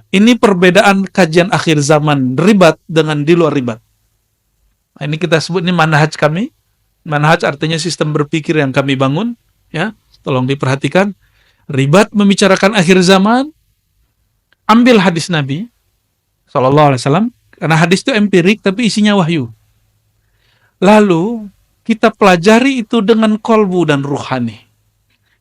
Ini perbedaan kajian akhir zaman ribat dengan di luar ribat. Ini kita sebut ini manhaj kami. Manhaj artinya sistem berpikir yang kami bangun, ya. Tolong diperhatikan. Ribat membicarakan akhir zaman, ambil hadis Nabi Shallallahu Alaihi Wasallam, karena hadis itu empirik tapi isinya wahyu. Lalu kita pelajari itu dengan kolbu dan ruhani,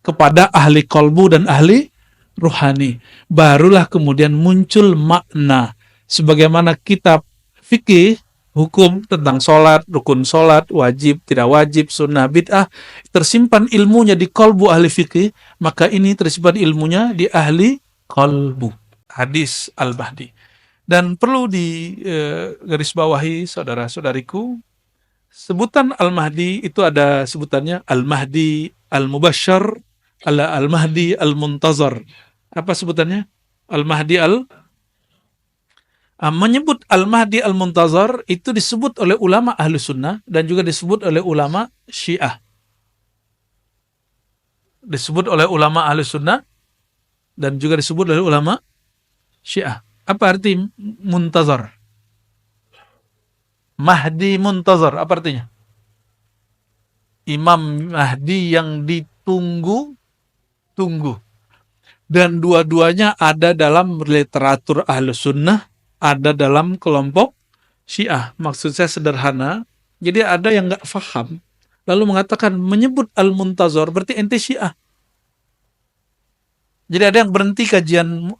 kepada ahli kolbu dan ahli ruhani. Barulah kemudian muncul makna. Sebagaimana kitab fikih, hukum tentang sholat, rukun sholat, wajib, tidak wajib, sunnah, bid'ah, tersimpan ilmunya di kolbu ahli fikih, maka ini tersimpan ilmunya di ahli kolbu. Hadis Al-Mahdi. Dan perlu digarisbawahi saudara-saudariku, sebutan Al-Mahdi itu ada sebutannya Al-Mahdi Al-Mubasyar, Al-Mahdi Al-Muntazar. Apa sebutannya? Al-Mahdi menyebut Al-Mahdi Al-Muntazar itu disebut oleh ulama Ahlu Sunnah dan juga disebut oleh ulama Syiah. Disebut oleh ulama Ahlu Sunnah dan juga disebut oleh ulama Syiah. Apa arti Muntazar? Mahdi Muntazar, apa artinya? Imam Mahdi yang ditunggu-tunggu. Dan dua-duanya ada dalam literatur Ahlus Sunnah, ada dalam kelompok Syiah. Maksud saya sederhana, jadi ada yang nggak faham, lalu mengatakan menyebut Al-Muntazar berarti ente Syiah. Jadi ada yang berhenti kajian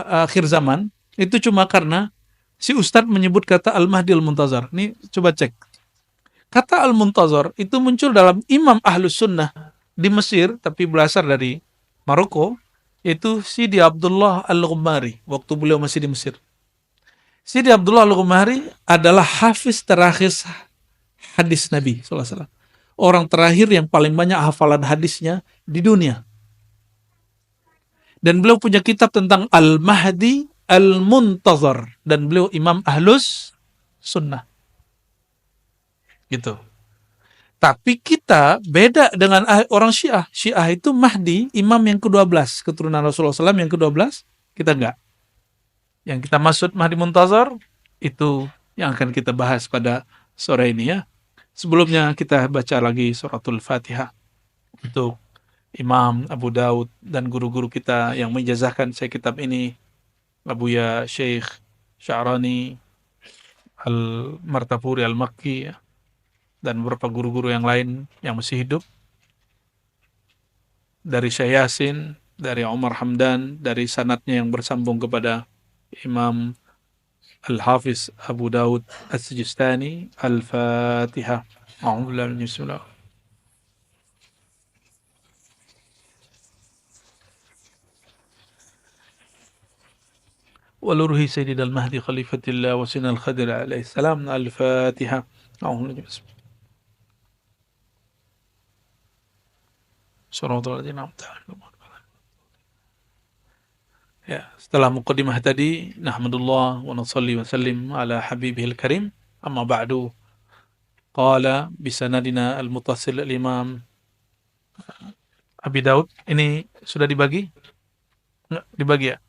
akhir zaman, itu cuma karena si Ustadz menyebut kata Al-Mahdi Al-Muntazar. Ini coba cek. Kata Al-Muntazar itu muncul dalam Imam Ahlus Sunnah di Mesir, tapi berasal dari Maroko, yaitu Sidi Abdullah Al-Ghumari, waktu beliau masih di Mesir. Sidi Abdullah Al-Ghumari adalah hafiz terakhir hadis Nabi SAW. Orang terakhir yang paling banyak hafalan hadisnya di dunia. Dan beliau punya kitab tentang Al-Mahdi Al-Muntazar. Dan beliau Imam Ahlus Sunnah. Gitu. Tapi kita beda dengan orang Syiah. Syiah itu Mahdi, imam yang ke-12. Keturunan Rasulullah SAW yang ke-12. Kita enggak. Yang kita maksud Mahdi Muntazar, itu yang akan kita bahas pada sore ini ya. Sebelumnya kita baca lagi suratul Fatihah. Untuk Imam Abu Daud dan guru-guru kita yang menjazahkan saya kitab ini. Abuya Syekh Sya'rani Al-Martapuri Al-Makki ya. Dan beberapa guru-guru yang lain yang masih hidup. Dari Syekh Yasin, dari Umar Hamdan, dari sanadnya yang bersambung kepada Imam Al-Hafiz Abu Daud As-Sijistani. Al-Fatihah. A'udzubillahi minasyaitonir rajim. ولروه سيدنا المهدي خليفة الله وسيدنا الخضر عليه السلام. الفاتحة. Ya, setelah muqaddimah tadi, nahmadullah wa nusalli wa sallim ala habibihil karim. Amma ba'du. Qala bisanadina al-muttasil al-imam Abi Daud. Ini sudah dibagi? Enggak dibagi ya?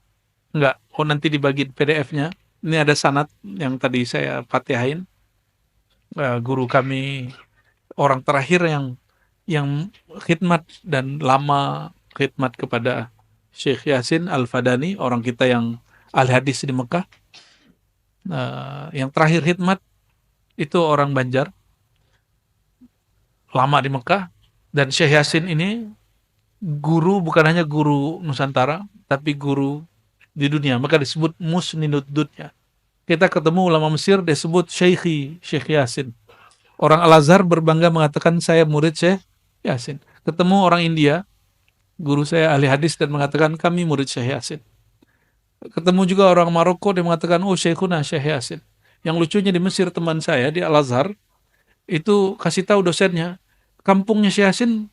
Enggak. Oh, nanti dibagi PDF-nya. Ini ada sanad yang tadi saya fatihain. Guru kami orang terakhir yang khidmat dan lama khidmat kepada Syekh Yasin Al-Fadani, orang kita yang ahli hadis di Mekah. Yang terakhir khidmat itu orang Banjar, lama di Mekah. Dan Syekh Yasin ini guru, bukan hanya guru Nusantara, tapi guru di dunia, maka disebut musninud dunya. Kita ketemu ulama Mesir, disebut Syekh Yasin. Orang Al-Azhar berbangga mengatakan saya murid Syekh Yasin. Ketemu orang India, guru saya ahli hadis, dan mengatakan kami murid Syekh Yasin. Ketemu juga orang Maroko, dia mengatakan oh Syekhuna Syekh Yasin. Yang lucunya di Mesir, teman saya di Al-Azhar itu kasih tahu dosennya, kampungnya Syekh Yasin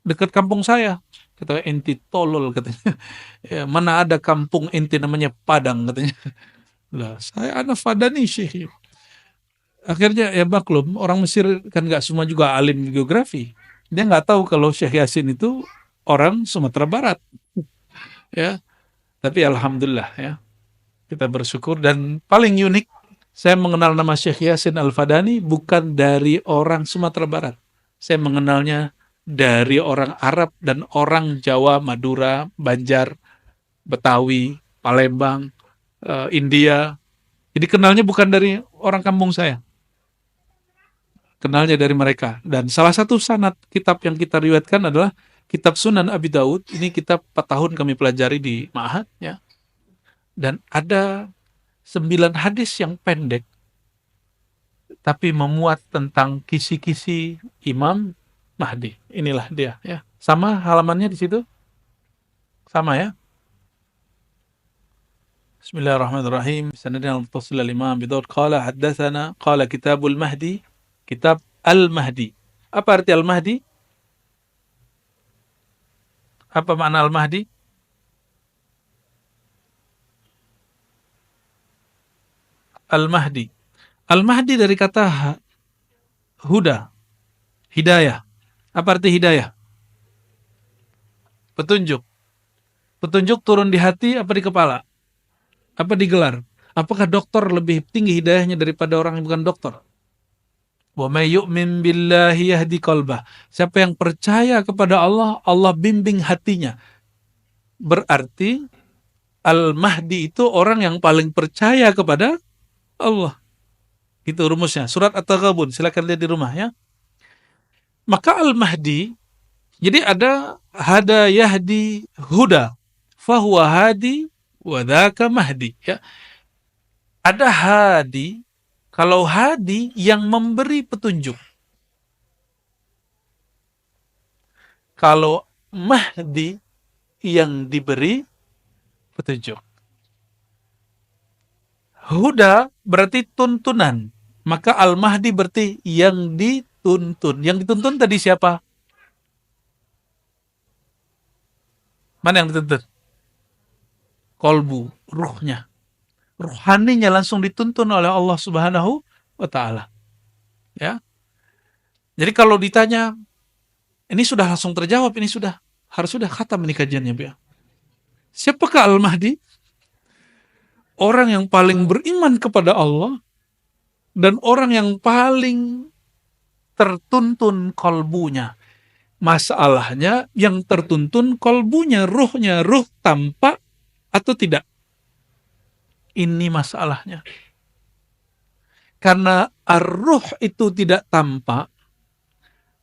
dekat kampung saya. Kata enti tolol katanya. Ya, mana ada kampung enti namanya Padang katanya. Lah, saya anak Fadani Syekh. Akhirnya ya maklum, orang Mesir kan nggak semua juga alim geografi. Dia nggak tahu kalau Syekh Yasin itu orang Sumatera Barat. Ya. Tapi alhamdulillah ya, kita bersyukur. Dan paling unik, saya mengenal nama Syekh Yasin Al-Fadani bukan dari orang Sumatera Barat. Saya mengenalnya dari orang Arab dan orang Jawa, Madura, Banjar, Betawi, Palembang, India. Jadi kenalnya bukan dari orang kampung saya. Kenalnya dari mereka. Dan salah satu sanad kitab yang kita riwayatkan adalah kitab Sunan Abi Daud. Ini kitab 4 tahun kami pelajari di Ma'had ya. Dan ada 9 hadis yang pendek tapi memuat tentang kisi-kisi Imam Mahdi. Inilah dia ya. Sama halamannya di situ? Sama ya? Bismillahirrahmanirrahim. Sanadina al-muttasil al-Imam Abi Daud qala haddatsana qala kitabul Mahdi, kitab Al-Mahdi. Apa arti Al-Mahdi? Apa makna Al-Mahdi? Al-Mahdi. Al-Mahdi dari kata huda, hidayah. Apa arti hidayah? Petunjuk. Petunjuk turun di hati apa di kepala? Apa di gelar? Apakah dokter lebih tinggi hidayahnya daripada orang yang bukan dokter? Wa may yu'min billahi yahdi qalbah. Siapa yang percaya kepada Allah, Allah bimbing hatinya. Berarti Al-Mahdi itu orang yang paling percaya kepada Allah. Itu rumusnya. Surat At-Taghabun, silakan lihat di rumah ya. Maka Al-Mahdi, jadi ada hada yahdi huda, fahuwa hadi wa dzaka mahdi ya. Ada hadi, kalau hadi yang memberi petunjuk. Kalau Mahdi yang diberi petunjuk. Huda berarti tuntunan. Maka Al-Mahdi berarti yang dituntun. Yang dituntun tadi siapa? Mana yang dituntun? Kolbu, ruhnya. Ruhaninya langsung dituntun oleh Allah Subhanahu wa Ta'ala. Ya. Jadi kalau ditanya, ini sudah langsung terjawab, ini harus sudah khatam ini kajiannya, ya. Siapakah Al-Mahdi? Orang yang paling beriman kepada Allah dan orang yang paling tertuntun kolbunya. Masalahnya yang tertuntun kolbunya, ruhnya, ruh tampak atau tidak? Ini masalahnya. Karena ar-ruh itu tidak tampak,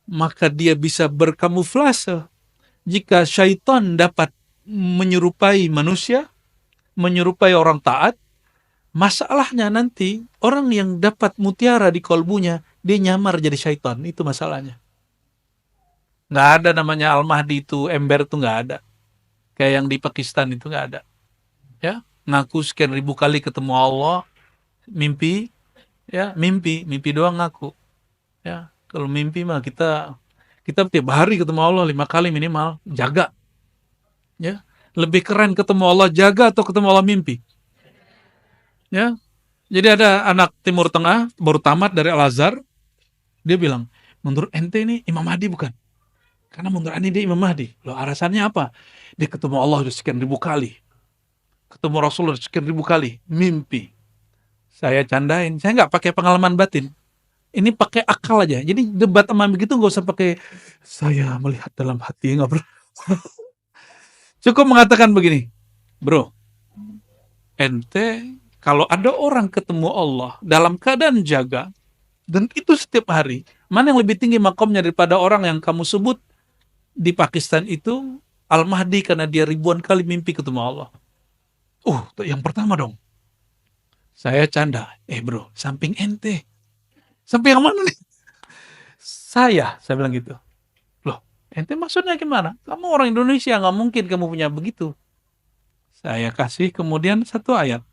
maka dia bisa berkamuflase. Jika syaitan dapat menyerupai manusia, menyerupai orang taat, masalahnya nanti orang yang dapat mutiara di kolbunya, dia nyamar jadi syaitan. Itu masalahnya. Nggak ada namanya Al-Mahdi itu, ember itu nggak ada. Kayak yang di Pakistan itu nggak ada. Ya, ngaku sekian ribu kali ketemu Allah, mimpi doang ngaku. Ya, kalau mimpi mah kita tiap hari ketemu Allah 5 kali minimal, jaga. Ya, lebih keren ketemu Allah jaga atau ketemu Allah mimpi. Ya, jadi ada anak Timur Tengah baru tamat dari Al-Azhar, dia bilang, menurut ente ini Imam Mahdi bukan? Karena menurut ente dia Imam Mahdi. Loh, alasannya apa? Dia ketemu Allah udah sekian ribu kali, ketemu Rasulullah sekian ribu kali, mimpi. Saya candain, saya nggak pakai pengalaman batin. Ini pakai akal aja. Jadi debat sama begitu nggak usah pakai saya melihat dalam hati, nggak perlu. Cukup mengatakan begini, bro, ente kalau ada orang ketemu Allah dalam keadaan jaga, dan itu setiap hari, mana yang lebih tinggi makomnya daripada orang yang kamu sebut di Pakistan itu Al-Mahdi karena dia ribuan kali mimpi ketemu Allah. Yang pertama dong. Saya canda, bro, samping ente. Samping yang mana nih? Saya bilang gitu. Loh, ente maksudnya gimana? Kamu orang Indonesia, nggak mungkin kamu punya begitu. Saya kasih kemudian satu ayat.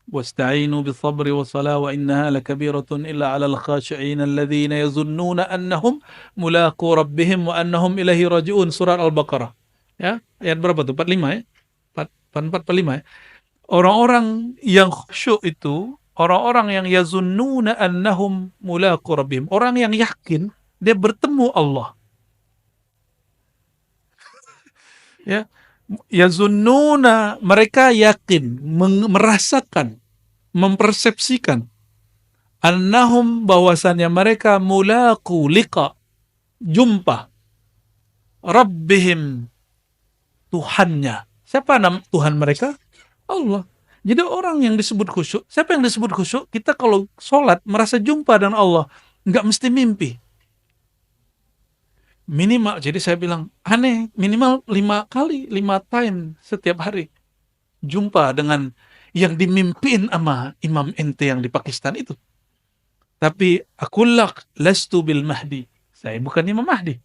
Wasta'inu bis-sabri was-salah wa innaha lakabiratun illa 'alal khashi'in alladhina yazunnuna annahum mulaqu rabbihim wa annahum ilaihi raji'un. Surat Al-Baqarah. Ya, ayat berapa tuh? 45 ya? 45 ya? Orang-orang yang khusyuk itu, orang-orang yang yazunnuna annahum mulaqu rabbihim, orang yang yakin dia bertemu Allah. Ya, Yazunnuna, mereka yakin, merasakan, mempersepsikan, annahum, bahwasannya mereka mulaqu liqa, jumpa, rabbihim, Tuhannya. Siapa nama Tuhan mereka? Allah. Jadi orang yang disebut khusyuk, siapa yang disebut khusyuk? Kita kalau sholat merasa jumpa dengan Allah, nggak mesti mimpi. Minimal, jadi saya bilang, aneh, minimal 5 kali, 5 time setiap hari. Jumpa dengan yang dimimpin sama Imam ente yang di Pakistan itu. Tapi akullak lastu bil Mahdi. Saya bukan Imam Mahdi.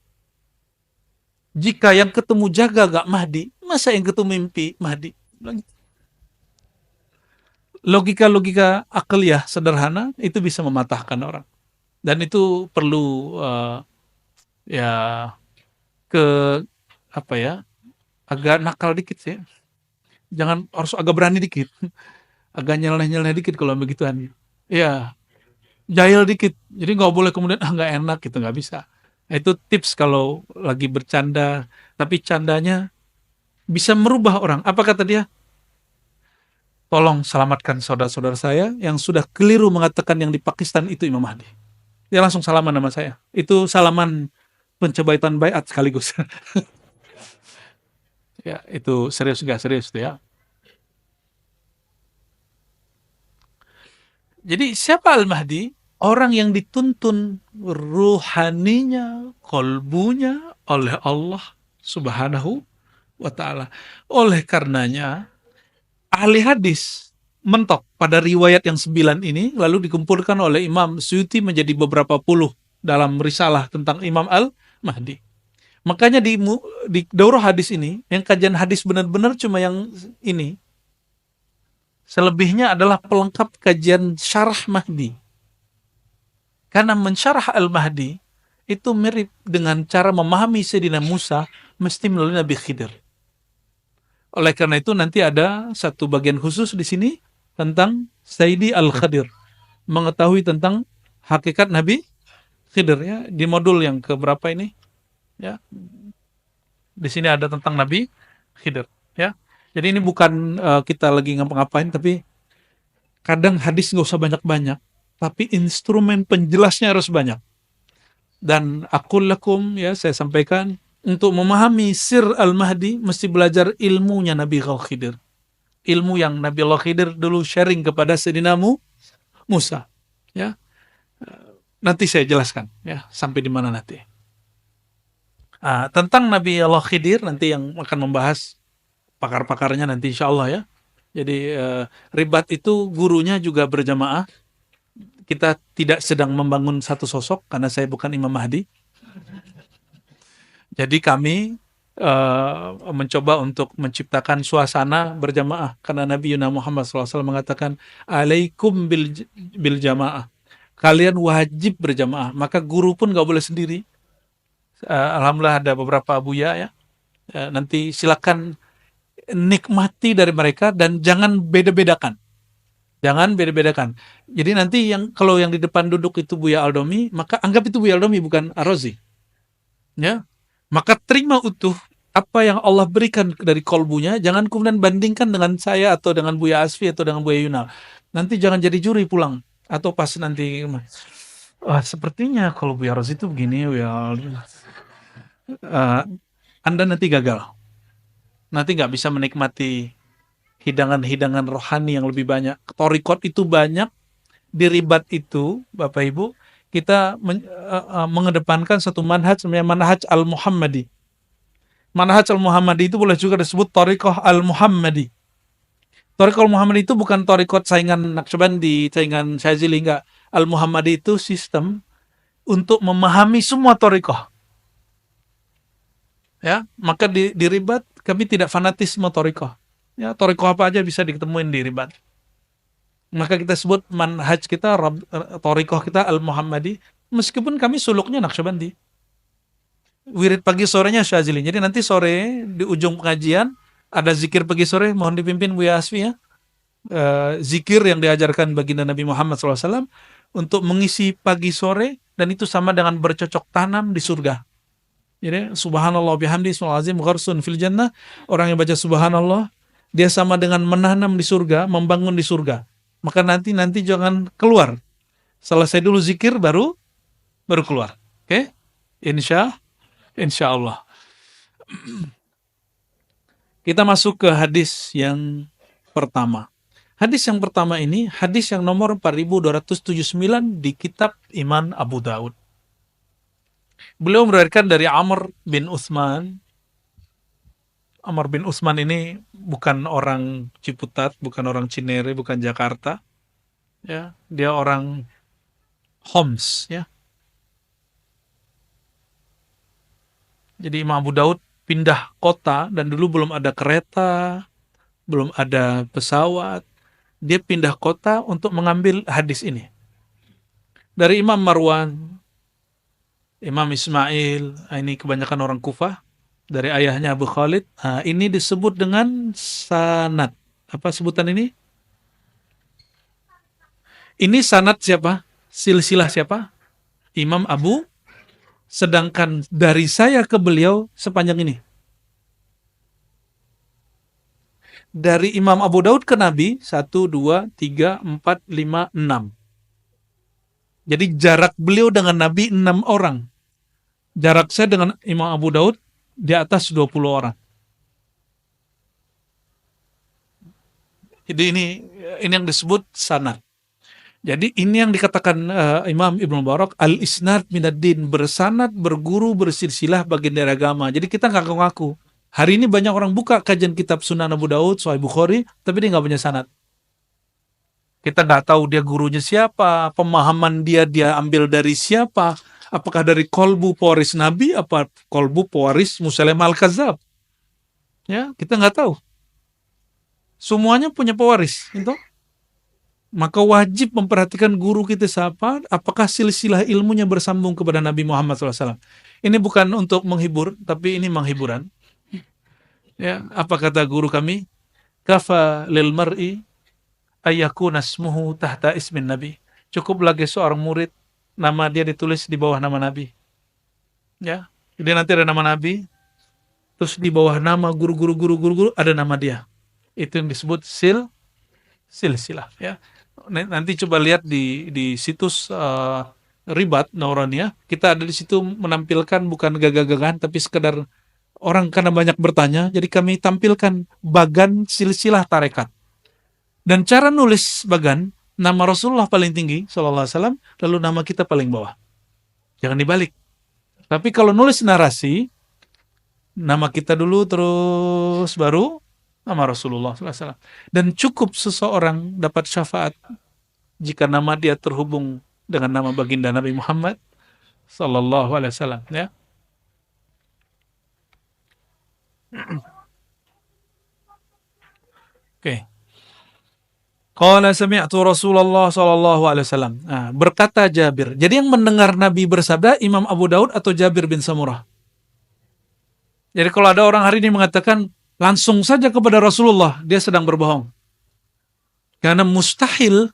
Jika yang ketemu jaga gak Mahdi, masa yang ketemu mimpi Mahdi? Logika-logika akliyah sederhana itu bisa mematahkan orang. Dan itu perlu ya ke apa ya, agak nakal dikit sih. Jangan, harus agak berani dikit. Agak nyeleneh-nyeleneh dikit kalau begituan. Ya, jahil dikit. Jadi nggak boleh kemudian nggak enak gitu, nggak bisa. Nah, itu tips kalau lagi bercanda, tapi candanya bisa merubah orang. Apa kata dia? Tolong selamatkan saudara-saudara saya yang sudah keliru mengatakan yang di Pakistan itu Imam Mahdi. Dia langsung salaman sama saya. Itu salaman pencobaitan baiat sekaligus. Ya, itu serius nggak serius tuh ya. Jadi siapa Al-Mahdi? Orang yang dituntun ruhaninya, kolbunya oleh Allah Subhanahu wa ta'ala. Oleh karenanya, ahli hadis mentok pada riwayat yang 9 ini, lalu dikumpulkan oleh Imam Suyuti menjadi beberapa puluh dalam risalah tentang Imam Al-Mahdi. Makanya di daurah hadis ini, yang kajian hadis benar-benar cuma yang ini. Selebihnya adalah pelengkap kajian syarah Mahdi. Karena mensyarah Al-Mahdi itu mirip dengan cara memahami Sayyidina Musa mesti melalui Nabi Khidir. Oleh karena itu nanti ada satu bagian khusus di sini tentang Sayyidi Al-Khadir, mengetahui tentang hakikat Nabi Khidir ya, di modul yang keberapa ini ya. Di sini ada tentang Nabi Khidir ya. Jadi ini bukan kita lagi ngapa-ngapain, tapi kadang hadis nggak usah banyak-banyak, tapi instrumen penjelasnya harus banyak. Dan aqul lakum, ya saya sampaikan, untuk memahami sir Al-Mahdi mesti belajar ilmunya Nabi Khidir. Ilmu yang Nabi Allah Khidir dulu sharing kepada Sayyidina Musa. Ya. Nanti saya jelaskan ya sampai di mana nanti. Tentang Nabi Allah Khidir nanti yang akan membahas pakar-pakarnya nanti insya Allah ya. Jadi ribat itu gurunya juga berjamaah. Kita tidak sedang membangun satu sosok karena saya bukan Imam Mahdi. Jadi kami mencoba untuk menciptakan suasana berjamaah karena Nabi Muhammad SAW mengatakan alaikum bil jamaah, kalian wajib berjamaah, maka guru pun gak boleh sendiri. Alhamdulillah ada beberapa abuya ya. Nanti silakan nikmati dari mereka dan jangan beda-bedakan. Jangan beda-bedakan. Jadi nanti kalau yang di depan duduk itu Buya Aldomi, maka anggap itu Buya Aldomi bukan Ar-Razi. Ya. Maka terima utuh apa yang Allah berikan dari kolbunya, jangan kemudian bandingkan dengan saya atau dengan Buya Asfi atau dengan Buya Yunal. Nanti jangan jadi juri pulang. Atau pas nanti, sepertinya kalau Buya Razi itu begini, Anda nanti gagal. Nanti nggak bisa menikmati hidangan-hidangan rohani yang lebih banyak. Torikot itu banyak, di ribat itu, Bapak Ibu, kita mengedepankan satu manhaj namanya manhaj al-Muhammadi. Manhaj al-Muhammadi itu boleh juga disebut Torikoh al-Muhammadi. Torikoh al-Muhammadi itu bukan torikot saingan Naqsyabandi, saingan Syazili, enggak. Al-Muhammadi itu sistem untuk memahami semua torikoh. Ya, maka di ribat kami tidak fanatisme torikoh. Ya, torikoh apa aja bisa diketemuin di ribat. Maka kita sebut manhaj kita, torikoh kita al-Muhammadi, meskipun kami suluknya Naqsyabandi. Wirid pagi sorenya Syazili. Jadi nanti sore di ujung pengajian ada zikir pagi sore, mohon dipimpin Buya Asfi ya. Zikir yang diajarkan baginda Nabi Muhammad SAW untuk mengisi pagi sore, dan itu sama dengan bercocok tanam di surga. Jadi subhanallah bihamdi ismul azim gharsun fil jannah, orang yang baca subhanallah dia sama dengan menanam di surga, membangun di surga. Maka nanti jangan keluar. Selesai dulu zikir baru baru keluar. Oke? Insya insya Allah. Kita masuk ke hadis yang pertama. Hadis yang pertama ini hadis yang nomor 4279 di kitab Iman Abu Daud. Beliau meriwayatkan dari Amr bin Utsman. Amr bin Utsman ini bukan orang Ciputat, bukan orang Cinere, bukan Jakarta. Ya, dia orang Homs, ya. Jadi Imam Abu Daud pindah kota dan dulu belum ada kereta, belum ada pesawat. Dia pindah kota untuk mengambil hadis ini. Dari Imam Marwan, Imam Ismail, ini kebanyakan orang Kufah. Dari ayahnya Abu Khalid, ini disebut dengan sanad. Apa sebutan ini? Ini sanad siapa? Silsilah siapa? Imam Abu. Sedangkan dari saya ke beliau sepanjang ini. Dari Imam Abu Daud ke Nabi 1, 2, 3, 4, 5, 6. Jadi jarak beliau dengan Nabi 6 orang. Jarak saya dengan Imam Abu Daud di atas 20 orang. Jadi ini yang disebut sanad. Jadi ini yang dikatakan Imam Ibnu Mubarak, al-isnad minad-din, bersanad, berguru, bersilsilah bagian dari agama. Jadi kita nggak ngaku-ngaku. Hari ini banyak orang buka kajian kitab Sunan Abu Daud, Sahih Bukhari, tapi dia nggak punya sanad. Kita nggak tahu dia gurunya siapa, pemahaman dia ambil dari siapa, apakah dari kolbu pewaris Nabi, apa kolbu pewaris Musailamah al-Kadzdzab. Ya, kita nggak tahu. Semuanya punya pewaris, itu. Maka wajib memperhatikan guru kita siapa, apakah silsilah ilmunya bersambung kepada Nabi Muhammad SAW. Ini bukan untuk menghibur, tapi ini menghiburan. Ya, apa kata guru kami? Kafa lil mar'i ayyakuna ismuhu tahta ismin nabi. Cukup lagi seorang murid nama dia ditulis di bawah nama Nabi. Ya, jadi nanti ada nama Nabi, terus di bawah nama guru ada nama dia. Itu yang disebut silsilah. Ya, nanti coba lihat di situs Ribat Nauraniyah. Kita ada di situ menampilkan bukan gagah-gagahan, tapi sekedar orang karena banyak bertanya, jadi kami tampilkan bagan silsilah tarekat. Dan cara nulis bagan, nama Rasulullah paling tinggi, sallallahu alaihi wasallam, lalu nama kita paling bawah. Jangan dibalik. Tapi kalau nulis narasi, nama kita dulu terus baru nama Rasulullah sallallahu alaihi wasallam. Dan cukup seseorang dapat syafaat jika nama dia terhubung dengan nama baginda Nabi Muhammad sallallahu alaihi wasallam, ya. Oke. Qala sami'tu Rasulullah sallallahu alaihi wasallam. Berkata Jabir. Jadi yang mendengar Nabi bersabda Imam Abu Daud atau Jabir bin Samurah? Jadi kalau ada orang hari ini mengatakan langsung saja kepada Rasulullah, dia sedang berbohong. Karena mustahil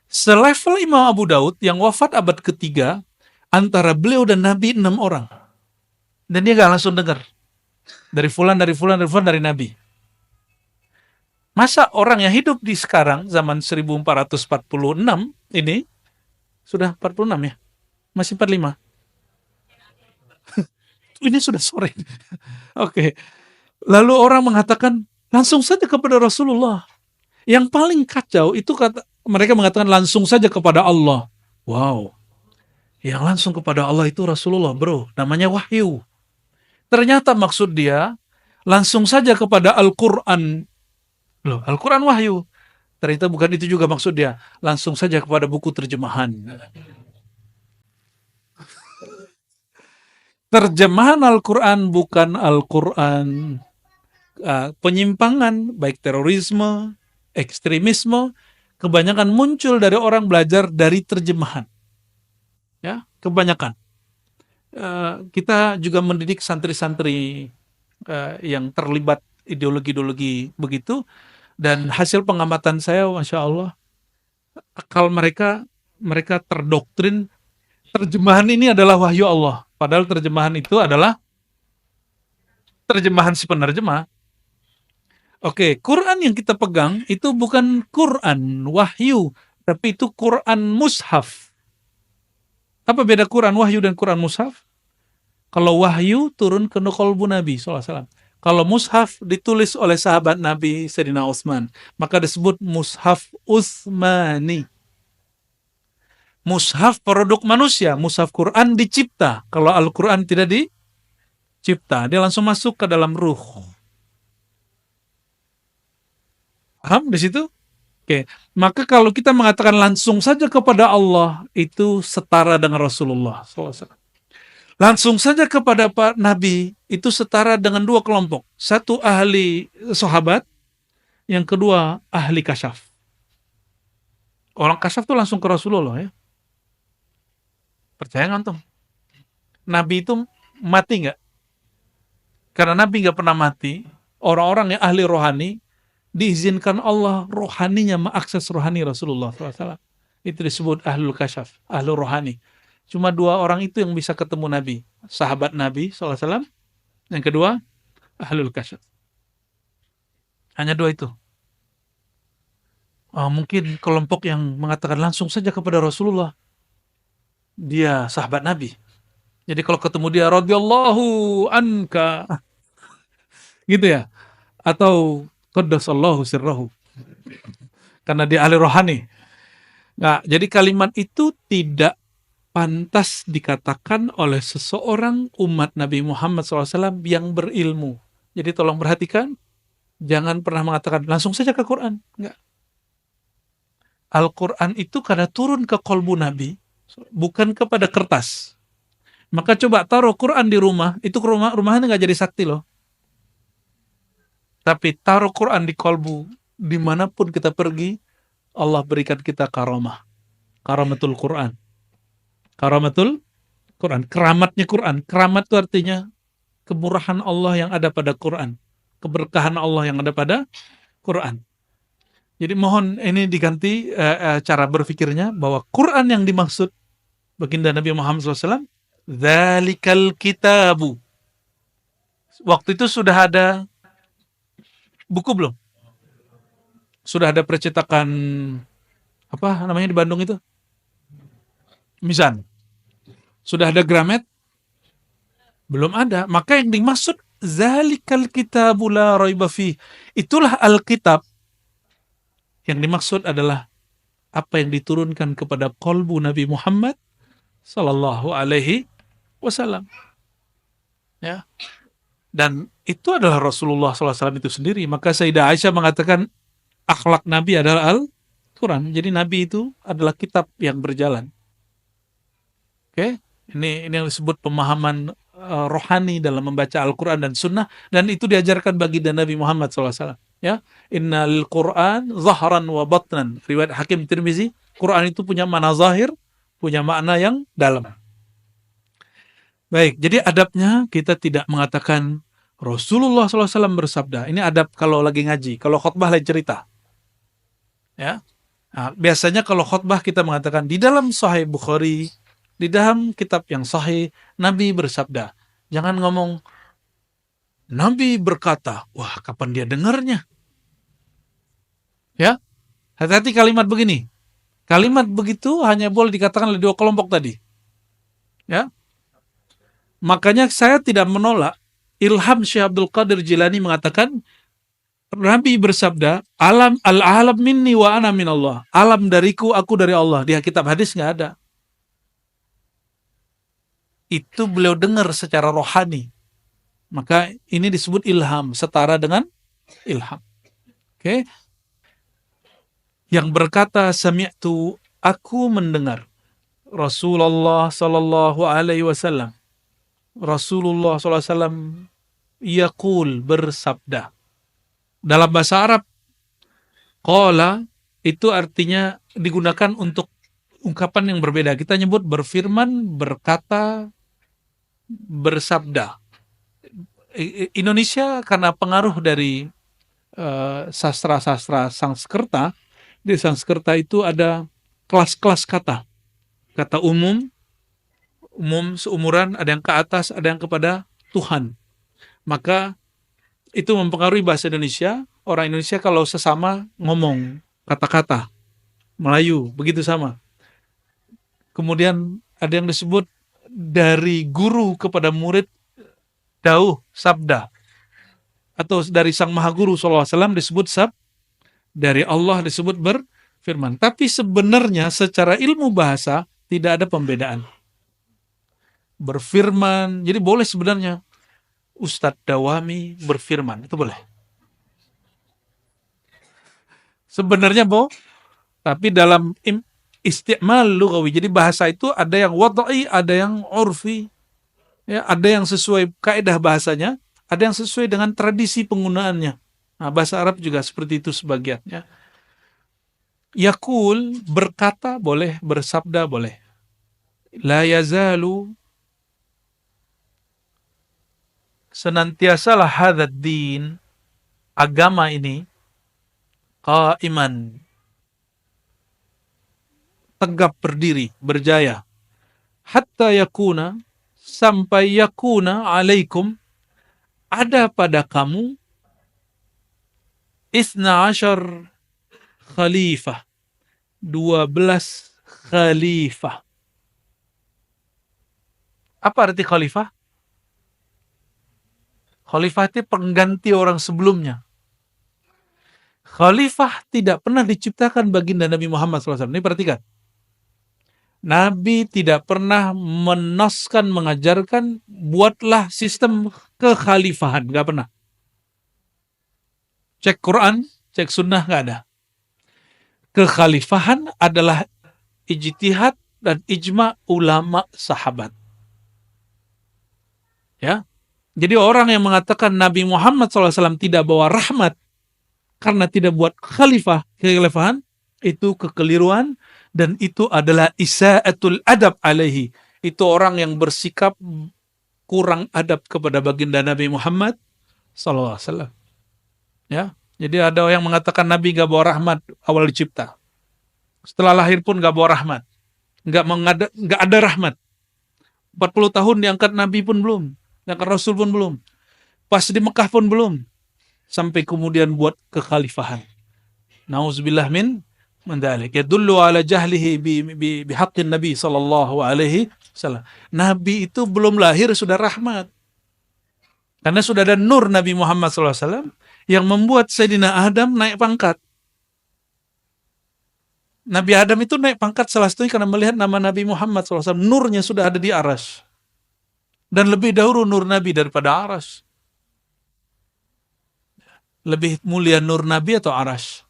selevel Imam Abu Daud yang wafat abad ketiga, antara beliau dan Nabi 6 orang. Dan dia gak langsung dengar. Dari fulan, dari Nabi. Masa orang yang hidup di sekarang, zaman 1446 ini, sudah 46 ya? Masih 45? Ini sudah sore. Oke. Lalu orang mengatakan, langsung saja kepada Rasulullah. Yang paling kacau itu mereka mengatakan langsung saja kepada Allah. Wow. Yang langsung kepada Allah itu Rasulullah, bro. Namanya wahyu. Ternyata maksud dia, langsung saja kepada Al-Quran. Loh, Al-Quran wahyu. Ternyata bukan itu juga maksud dia. Langsung saja kepada buku terjemahan. Terjemahan Al-Quran bukan Al-Quran. Penyimpangan, baik terorisme, ekstremisme, kebanyakan muncul dari orang belajar dari terjemahan. Ya, kebanyakan. Kita juga mendidik santri-santri yang terlibat ideologi-ideologi begitu, dan hasil pengamatan saya, Masya Allah, akal mereka terdoktrin terjemahan ini adalah wahyu Allah, padahal terjemahan itu adalah terjemahan si penerjemah. Oke, Quran yang kita pegang itu bukan Quran wahyu, tapi itu Quran mushaf. Apa beda Quran wahyu dan Quran mushaf? Kalau wahyu turun ke qalbu Nabi SAW. Kalau mushaf ditulis oleh sahabat Nabi Sayyidina Utsman, maka disebut mushaf Utsmani. Mushaf produk manusia, mushaf Quran dicipta. Kalau Al-Quran tidak dicipta, dia langsung masuk ke dalam ruh. Paham di situ? Oke, maka kalau kita mengatakan langsung saja kepada Allah, itu setara dengan Rasulullah SAW. Langsung saja kepada Pak Nabi, itu setara dengan dua kelompok. Satu ahli sahabat, yang kedua ahli kasyaf. Orang kasyaf itu langsung ke Rasulullah ya. Percaya nggak, Tom? Nabi itu mati nggak? Karena Nabi nggak pernah mati, orang-orang yang ahli rohani, diizinkan Allah rohaninya mengakses rohani Rasulullah SAW. Itu disebut ahlul kasyaf, ahlul rohani. Cuma dua orang itu yang bisa ketemu Nabi. Sahabat Nabi SAW, yang kedua ahlul kasyaf. Hanya dua itu. Mungkin kelompok yang mengatakan langsung saja kepada Rasulullah, dia sahabat Nabi. Jadi kalau ketemu dia, radhiyallahu anka, gitu ya. Atau qaddasallahu sirrahu, karena dia ahli rohani. Nah, jadi kalimat itu tidak pantas dikatakan oleh seseorang umat Nabi Muhammad SAW yang berilmu. Jadi tolong perhatikan, jangan pernah mengatakan langsung saja ke Quran. Enggak. Al-Quran itu karena turun ke kolbu Nabi, bukan kepada kertas. Maka coba taruh Quran di rumah, itu rumahnya nggak jadi sakti loh. Tapi taruh Quran di kolbu, dimanapun kita pergi, Allah berikan kita karamah. Karamatul Quran. Karamatul Quran. Keramatnya Quran. Keramat itu artinya kemurahan Allah yang ada pada Quran. Keberkahan Allah yang ada pada Quran. Jadi mohon ini diganti cara berpikirnya, bahwa Quran yang dimaksud baginda Nabi Muhammad SAW, dzalikal kitabu. Waktu itu sudah ada buku belum? Sudah ada percetakan, apa namanya di Bandung itu? Mizan. Sudah ada Gramet? Belum ada. Maka yang dimaksud zalikal kitabu la raiba fih, itulah Alkitab. Yang dimaksud adalah apa yang diturunkan kepada qalbu Nabi Muhammad sallallahu alaihi wasallam. Ya. Dan itu adalah Rasulullah SAW itu sendiri. Maka Sayyidah Aisyah mengatakan akhlak Nabi adalah Al-Quran. Jadi Nabi itu adalah kitab yang berjalan. Oke, ini yang disebut pemahaman rohani dalam membaca Al-Quran dan Sunnah, dan itu diajarkan baginda Nabi Muhammad SAW. Ya, innal Quran zahran wa batnan. Riwayat Hakim Tirmizi, Quran itu punya makna zahir, punya makna yang dalam. Baik, jadi adabnya kita tidak mengatakan Rasulullah SAW bersabda. Ini adab kalau lagi ngaji. Kalau khutbah lain cerita. Ya, nah, biasanya kalau khutbah kita mengatakan di dalam Sahih Bukhari, di dalam kitab yang sahih, Nabi bersabda. Jangan ngomong Nabi berkata. Wah, kapan dia dengarnya? Ya, hati-hati kalimat begini. Kalimat begitu hanya boleh dikatakan oleh dua kelompok tadi. Ya, makanya saya tidak menolak Ilham Syekh Abdul Qadir Jilani mengatakan Nabi bersabda, al-alam minni wa ana minallah. Alam dariku, aku dari Allah. Di kitab hadis nggak ada. Itu beliau dengar secara rohani. Maka ini disebut ilham, setara dengan ilham. Oke. Yang berkata sami'tu, aku mendengar Rasulullah sallallahu alaihi wasallam. Rasulullah sallallahu alaihi wasallam yaqul, bersabda. Dalam bahasa Arab, qala itu artinya digunakan untuk ungkapan yang berbeda. Kita nyebut berfirman, berkata, bersabda. Indonesia karena pengaruh dari sastra-sastra Sanskerta, di Sanskerta itu ada kelas-kelas kata. Kata umum seumuran, ada yang ke atas, ada yang kepada Tuhan. maka itu mempengaruhi bahasa Indonesia. Orang Indonesia kalau sesama ngomong kata-kata Melayu, begitu sama. Kemudian ada yang disebut dari guru kepada murid, dauh, sabda. Atau dari Sang Maha Guru SAW disebut dari Allah disebut berfirman. Tapi sebenarnya secara ilmu bahasa tidak ada pembedaan. Berfirman, jadi boleh sebenarnya Ustadz Dawami berfirman, itu boleh. Sebenarnya tapi dalam isti'mal lughawi, jadi bahasa itu ada yang wad'i, ada yang urfi, ya, ada yang sesuai kaidah bahasanya, ada yang sesuai dengan tradisi penggunaannya. Nah, bahasa Arab juga seperti itu sebagiannya. Yaqul, berkata boleh, bersabda boleh. La yazalu, senantiasalah hadzal din, agama ini, qaiman, tegap berdiri, berjaya. Hatta yakuna, sampai yakuna alaikum, ada pada kamu, isna asyar khalifah, 12 khalifah. Apa arti khalifah? Khalifah itu pengganti orang sebelumnya. Khalifah tidak pernah diciptakan baginda Nabi Muhammad SAW. Ini perhatikan. Nabi tidak pernah menoskan, mengajarkan, buatlah sistem kekhalifahan. Gak pernah. Cek Quran, cek sunnah, gak ada. Kekhalifahan adalah ijtihad dan ijma ulama sahabat. Ya, jadi orang yang mengatakan Nabi Muhammad SAW tidak bawa rahmat karena tidak buat kekhalifahan, itu kekeliruan dan itu adalah isa'atul adab alaihi. Itu orang yang bersikap kurang adab kepada baginda Nabi Muhammad SAW. Ya, jadi ada yang mengatakan Nabi gak bawa rahmat awal dicipta. Setelah lahir pun gak bawa rahmat. Gak ada rahmat. 40 tahun diangkat Nabi pun belum. Diangkat Rasul pun belum. Pas di Mekah pun belum. Sampai kemudian buat kekhalifahan. Nauzubillah min dzalik. Yadullu ala jahlihi bihaqqin Nabi sallallahu alaihi wasallam. Nabi itu belum lahir sudah rahmat. Karena sudah ada nur Nabi Muhammad sallallahu alaihi wasallam yang membuat Sayyidina Adam naik pangkat. Nabi Adam itu naik pangkat salah satunya karena melihat nama Nabi Muhammad SAW. Nurnya sudah ada di aras. Dan lebih dahulu nur Nabi daripada aras. Lebih mulia nur Nabi atau aras?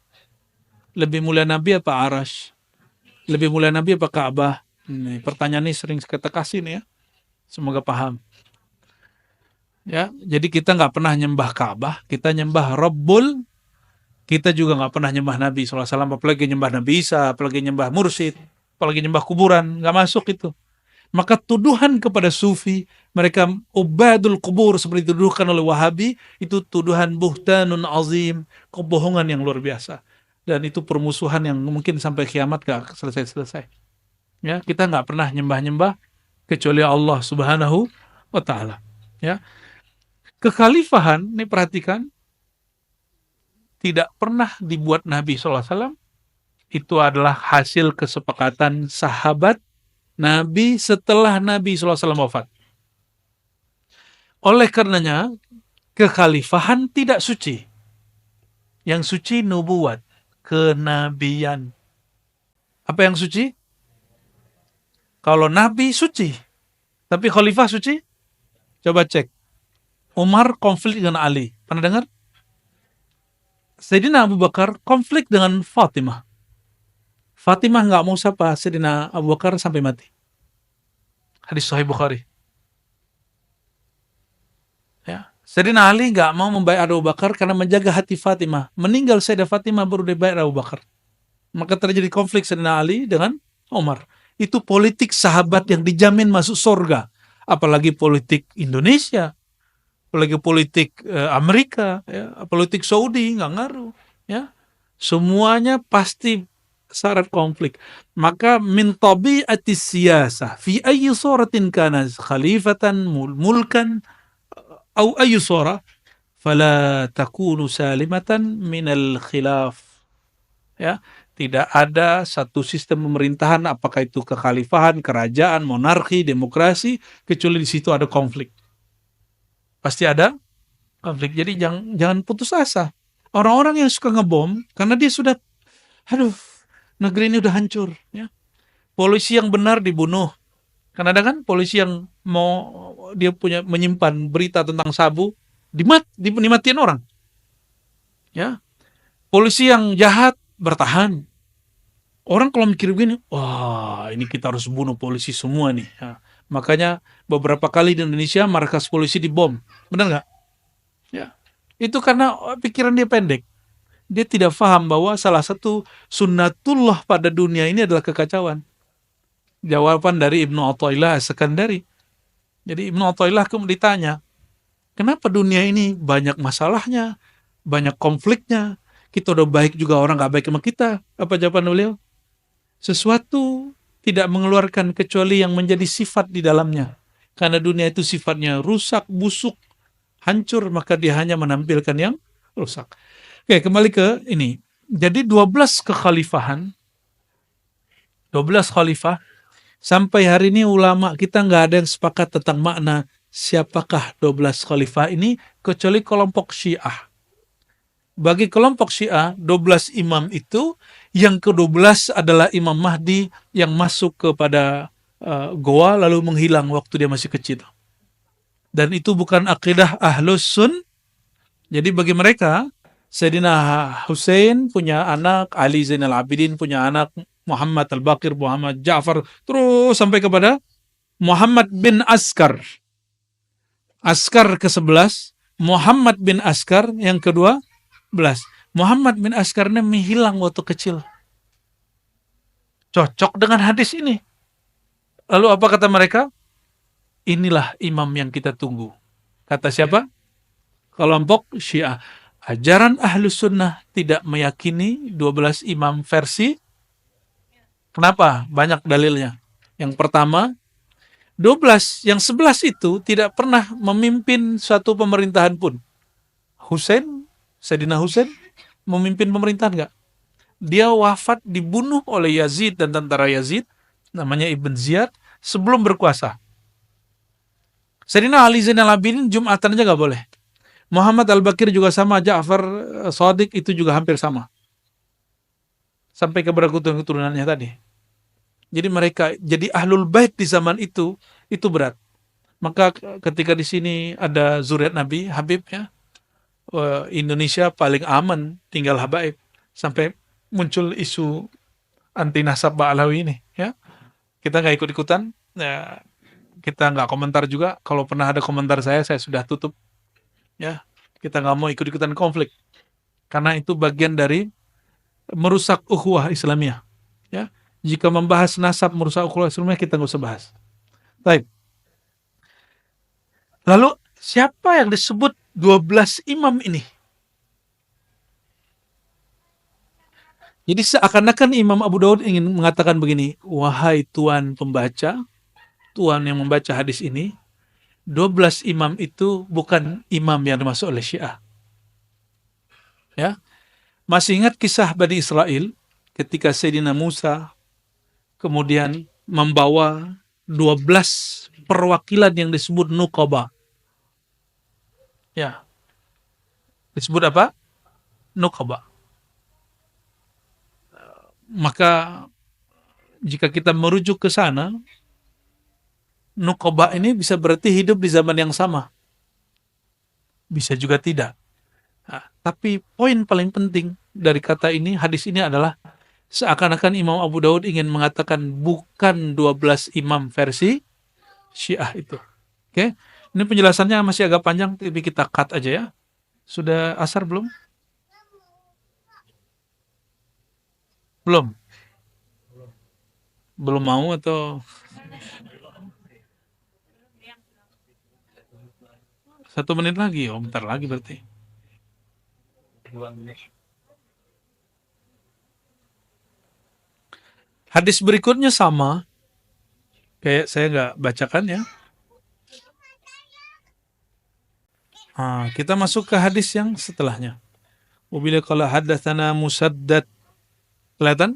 Lebih mulia Nabi apa aras? Lebih mulia Nabi apa Ka'bah? Ini pertanyaan ini sering kita kasih nih ya. Semoga paham. Ya, jadi kita nggak pernah nyembah Ka'bah, kita nyembah Rabbul. Kita juga nggak pernah nyembah Nabi SAW, apalagi nyembah Nabi Isa, apalagi nyembah mursyid, apalagi nyembah kuburan, nggak masuk itu. Maka tuduhan kepada sufi, mereka ubadul kubur seperti dituduhkan oleh Wahabi, itu tuduhan buhtanun azim, kebohongan yang luar biasa. Dan itu permusuhan yang mungkin sampai kiamat nggak selesai-selesai. Ya, kita nggak pernah nyembah-nyembah kecuali Allah Subhanahu wa Ta'ala. Ya, kekhalifahan, ini perhatikan, tidak pernah dibuat Nabi SAW. Itu adalah hasil kesepakatan sahabat Nabi setelah Nabi SAW wafat. Oleh karenanya, kekhalifahan tidak suci. Yang suci nubuat, kenabian. Apa yang suci? Kalau Nabi suci, tapi khalifah suci? Coba cek. Umar konflik dengan Ali. Pernah dengar? Sayyidina Abu Bakar konflik dengan Fatimah. Fatimah nggak mau sapa Sayyidina Abu Bakar sampai mati. Hadis Sahih Bukhari. Ya, Sayyidina Ali nggak mau membayar Abu Bakar karena menjaga hati Fatimah. Meninggal Sayyidah Fatimah baru dibayar Abu Bakar. Maka terjadi konflik Sayyidina Ali dengan Umar. Itu politik sahabat yang dijamin masuk surga. Apalagi politik Indonesia. Apalagi politik Amerika, ya, politik Saudi, nggak ngaruh. Ya. Semuanya pasti syarat konflik. Maka min tabi'atis siyasah fi ayyi suratin kana khalifatan mulkan au ayu sura fala takunu salimatan minal khilaf. Ya, tidak ada satu sistem pemerintahan, apakah itu kekhalifahan, kerajaan, monarki, demokrasi, kecuali di situ ada konflik. Pasti ada konflik. Jadi jangan putus asa. Orang-orang yang suka ngebom karena dia sudah, aduh, negeri ini udah hancur. Ya. Polisi yang benar dibunuh. Karena ada kan polisi yang mau dia punya menyimpan berita tentang sabu, dimatiin orang. Ya, polisi yang jahat bertahan. Orang kalau mikir begini, wah ini kita harus bunuh polisi semua nih. Ya. Makanya beberapa kali di Indonesia markas polisi dibom, benar nggak? Ya, itu karena pikiran dia pendek. Dia tidak paham bahwa salah satu sunnatullah pada dunia ini adalah kekacauan. Jawaban dari Ibnu Athaillah As-Sakandari. Jadi Ibnu Athaillah kemudian ditanya, kenapa dunia ini banyak masalahnya, banyak konfliknya, kita udah baik juga orang nggak baik sama kita? Apa jawaban beliau? Sesuatu tidak mengeluarkan kecuali yang menjadi sifat di dalamnya. Karena dunia itu sifatnya rusak, busuk, hancur, maka dia hanya menampilkan yang rusak. Oke, kembali ke ini. Jadi 12 kekhalifahan, 12 khalifah, sampai hari ini ulama kita nggak ada yang sepakat tentang makna siapakah 12 khalifah ini, kecuali kelompok Syiah. Bagi kelompok Syiah, 12 imam itu, yang ke-12 adalah Imam Mahdi yang masuk kepada goa lalu menghilang waktu dia masih kecil. Dan itu bukan akidah Ahlus Sun. Jadi bagi mereka, Sayyidina Hussein punya anak, Ali Zainal Abidin punya anak, Muhammad Al-Baqir, Muhammad Ja'far, terus sampai kepada Muhammad bin Askar. Askar ke-11, Muhammad bin Askar yang kedua, Muhammad bin Askar ini menghilang waktu kecil. Cocok dengan hadis ini. Lalu apa kata mereka? Inilah imam yang kita tunggu. Kata siapa? Kelompok Syiah. Ajaran Ahlus Sunnah tidak meyakini 12 imam versi. Kenapa? Banyak dalilnya. Yang pertama, 12, yang 11 itu tidak pernah memimpin suatu pemerintahan pun. Sayyidina Hussein memimpin pemerintahan enggak? Dia wafat dibunuh oleh Yazid dan tentara Yazid, namanya Ibn Ziyad, sebelum berkuasa. Sayyidina Ali Zainal Abidin Jumatan aja enggak boleh. Muhammad Al-Baqir juga sama, Ja'far Shadiq itu juga hampir sama. Sampai kepada keturunannya tadi. Jadi mereka jadi ahlul bait di zaman itu berat. Maka ketika di sini ada zuriat Nabi, Habib ya, Indonesia paling aman tinggal habaib, sampai muncul isu anti nasab Ba'alawi ini ya. Kita nggak ikut-ikutan ya, kita nggak komentar juga. Kalau pernah ada komentar saya sudah tutup ya. Kita nggak mau ikut-ikutan konflik karena itu bagian dari merusak ukhuwah Islamiyah ya. Jika membahas nasab merusak ukhuwah Islamiyah, kita nggak usah bahas. Baik. Lalu siapa yang disebut 12 imam ini? Jadi seakan-akan Imam Abu Daud ingin mengatakan begini, wahai Tuan pembaca, Tuan yang membaca hadis ini, 12 imam itu bukan imam yang dimaksud oleh Syiah. Ya. Masih ingat kisah Bani Israel ketika Sayyidina Musa kemudian membawa 12 perwakilan yang disebut Nuqaba. Ya. Disebut apa? Nuqaba. Maka jika kita merujuk ke sana, Nuqaba ini bisa berarti hidup di zaman yang sama. Bisa juga tidak. Nah, tapi poin paling penting dari kata ini, hadis ini adalah seakan-akan Imam Abu Daud ingin mengatakan bukan 12 imam versi Syiah itu. Oke? Ini penjelasannya masih agak panjang, tapi kita cut aja ya. Sudah asar belum? Belum? Belum mau atau 1 menit lagi? Oh, bentar lagi berarti. Hadis berikutnya sama. Kayak saya nggak bacakan ya. Kita masuk ke hadis yang setelahnya. Wabila qala haddatsana Musaddad. Kelihatan?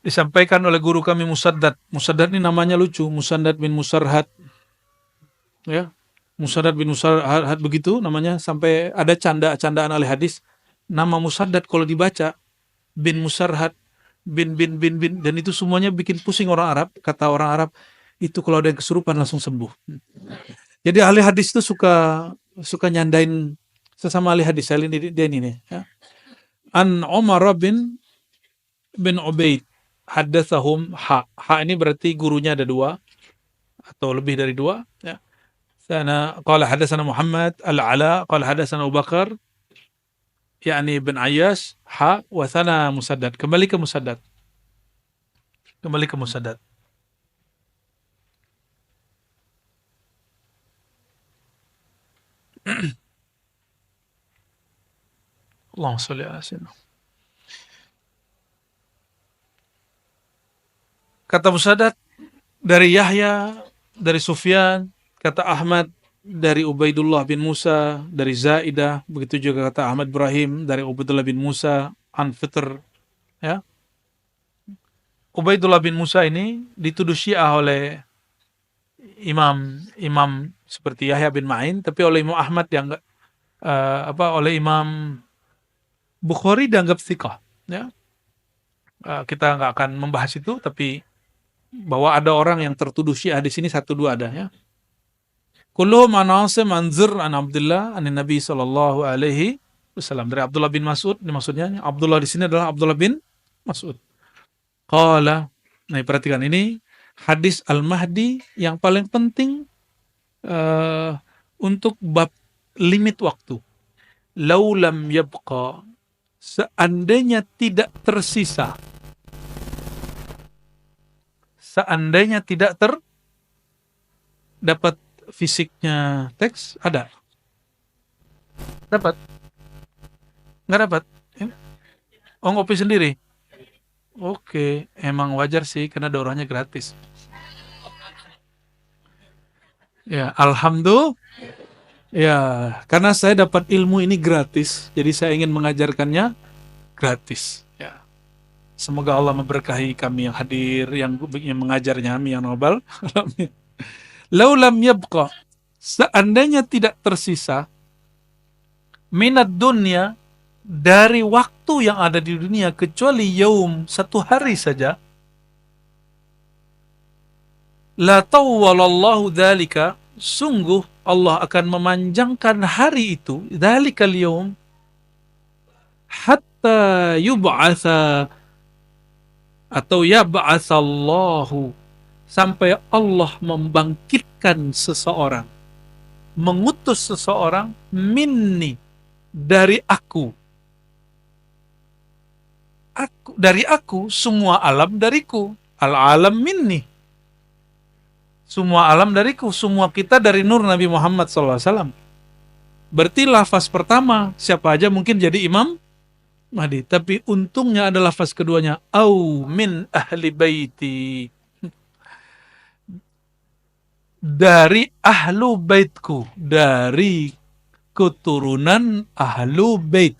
Disampaikan oleh guru kami Musaddad. Musaddad ini namanya lucu, Musaddad bin Musarhad. Ya. Musaddad bin Musarhad begitu namanya, sampai ada candaan ahli hadis. Nama Musaddad kalau dibaca bin Musarhad, bin, dan itu semuanya bikin pusing orang Arab. Kata orang Arab, itu kalau ada yang kesurupan langsung sembuh. Jadi ahli hadis itu suka nyandain sesama ahli hadis. Dia ini nih, ya. An Umar bin Ubaid haddatsahum ini berarti gurunya ada dua atau lebih dari dua, ya. Sana qala hadatsana Muhammad al-Ala qala hadatsana Abu Bakar yakni bin Ayyash wa sana Musaddad. Kembali ke Musaddad. Allahumma shalli ala sayyidina. Kata Musaddad dari Yahya, dari Sufyan, kata Ahmad dari Ubaidullah bin Musa, dari Zaidah, begitu juga kata Ahmad Ibrahim dari Ubaidullah bin Musa an Fitr, ya. Ubaidullah bin Musa ini dituduh Syiah oleh imam seperti Yahya bin Ma'in, tapi oleh Imam Ahmad dianggap oleh Imam Bukhari dianggap thiqah, ya. Kita nggak akan membahas itu, tapi bahwa ada orang yang tertuduh Syiah di sini satu dua ada, ya. Kulluhum an Asim an Zir an Abdullah an Nabi sallallahu alaihi wasallam, dari Abdullah bin Mas'ud. Ini maksudnya Abdullah di sini adalah Abdullah bin Mas'ud. Qala, nah perhatikan ini hadis Al-Mahdi yang paling penting untuk bab limit waktu. Lau lam yabqa, seandainya tidak tersisa, dapat fisiknya teks ada? Dapat? Nggak dapat? Oh, ngopi sendiri? Oke, emang wajar sih karena daurahnya gratis. Ya, alhamdulillah. Ya, karena saya dapat ilmu ini gratis, jadi saya ingin mengajarkannya gratis. Ya. Semoga Allah memberkahi kami yang hadir, yang mengajarnya, kami yang nobel. Laulam yabqa, seandainya tidak tersisa minat dunia, dari waktu yang ada di dunia, kecuali yaum, satu hari saja, la tawwalallahu dzalika, sungguh Allah akan memanjangkan hari itu, dzalikal yaum, hatta yub'atsa atau yab'atsallahu, sampai Allah membangkitkan seseorang, mengutus seseorang, minni, dari aku, dari aku, semua alam dariku, al-alam minni, semua alam dariku, semua kita dari nur Nabi Muhammad SAW. Berarti lafaz pertama siapa aja mungkin jadi Imam Mahdi, tapi untungnya ada lafaz keduanya, au min ahli baiti, dari ahlu baitku, dari keturunan ahlu bait.